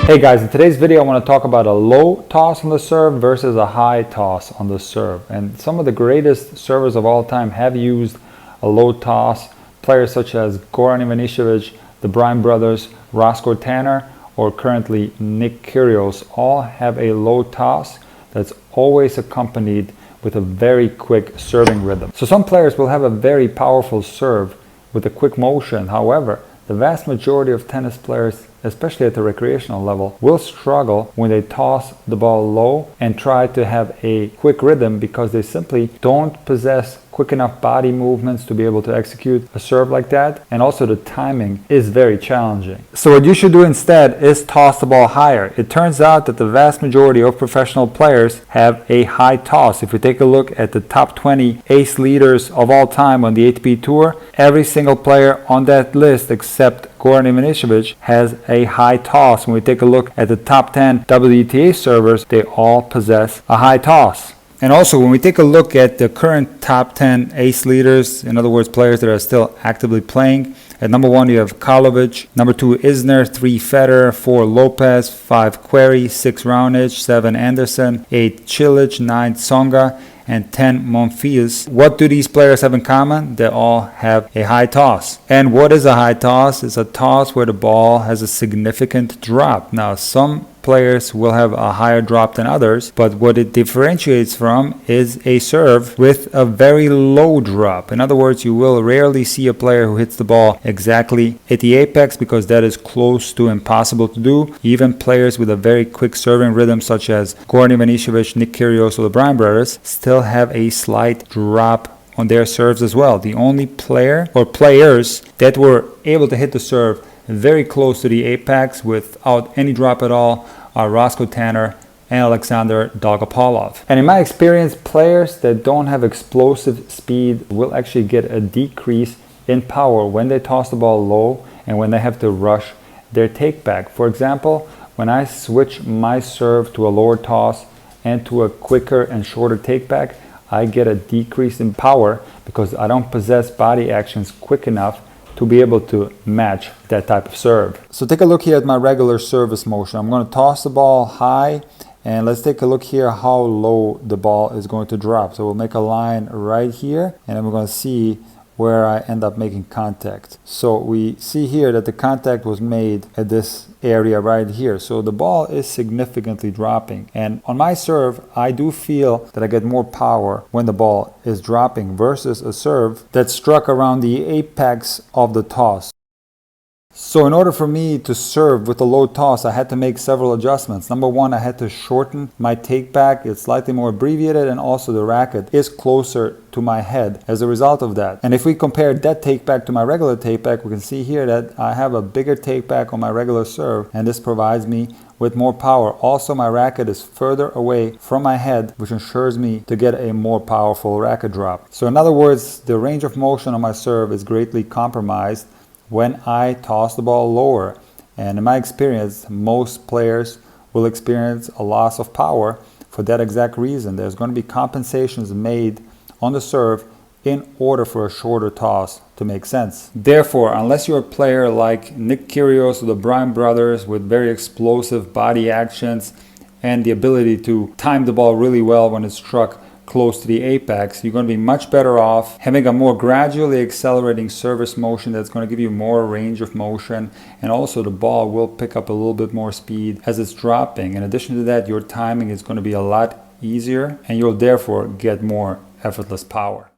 Hey guys, in today's video I want to talk about a low toss on the serve versus a high toss on the serve. And some of the greatest servers of all time have used a low toss. Players such as Goran Ivanišević, the Bryan brothers, Roscoe Tanner, or currently Nick Kyrgios all have a low toss that's always accompanied with a very quick serving rhythm. So some players will have a very powerful serve with a quick motion. However, the vast majority of tennis players, especially at the recreational level, will struggle when they toss the ball low and try to have a quick rhythm because they simply don't possess quick enough body movements to be able to execute a serve like that, and also the timing is very challenging. So what you should do instead is toss the ball higher. It turns out that the vast majority of professional players have a high toss. If we take a look at the top 20 ace leaders of all time on the ATP Tour, every single player on that list except Goran Ivanišević has a high toss. When we take a look at the top 10 WTA servers, they all possess a high toss. And also, when we take a look at the current top 10 ace leaders, in other words, players that are still actively playing, at number 1 you have Karlovic, number 2 Isner, 3 Federer, 4 Lopez, 5 Querrey, 6 Raonic, 7 Anderson, 8 Cilic, 9 Tsonga, and 10 Monfils. What do these players have in common? They all have a high toss. And what is a high toss? It's a toss where the ball has a significant drop. Now, some players will have a higher drop than others, but what it differentiates from is a serve with a very low drop. In other words, you will rarely see a player who hits the ball exactly at the apex because that is close to impossible to do. Even players with a very quick serving rhythm such as Goran Ivanišević, Nick Kyrgios, or the Bryan brothers still have a slight drop on their serves as well. The only player or players that were able to hit the serve very close to the apex without any drop at all are Roscoe Tanner and Alexander Dolgopolov. And in my experience, players that don't have explosive speed will actually get a decrease in power when they toss the ball low and when they have to rush their take back. For example, when I switch my serve to a lower toss and to a quicker and shorter take back, I get a decrease in power because I don't possess body actions quick enough to be able to match that type of serve. So take a look here at my regular service motion. I'm going to toss the ball high, and let's take a look here how low the ball is going to drop. So we'll make a line right here, and then we're going to see where I end up making contact. So we see here that the contact was made at this area right here. So the ball is significantly dropping. And on my serve, I do feel that I get more power when the ball is dropping versus a serve that's struck around the apex of the toss. So in order for me to serve with a low toss, I had to make several adjustments. Number 1, I had to shorten my take back. It's slightly more abbreviated, and also the racket is closer to my head as a result of that. And if we compare that take back to my regular take back, we can see here that I have a bigger take back on my regular serve, and this provides me with more power. Also, my racket is further away from my head, which ensures me to get a more powerful racket drop. So in other words, the range of motion on my serve is greatly compromised when I toss the ball lower. And in my experience, most players will experience a loss of power for that exact reason. There's going to be compensations made on the serve in order for a shorter toss to make sense. Therefore, unless you're a player like Nick Kyrgios or the Bryan brothers with very explosive body actions and the ability to time the ball really well when it's struck close to the apex, you're going to be much better off having a more gradually accelerating service motion that's going to give you more range of motion, and also the ball will pick up a little bit more speed as it's dropping. In addition to that, your timing is going to be a lot easier and you'll therefore get more effortless power.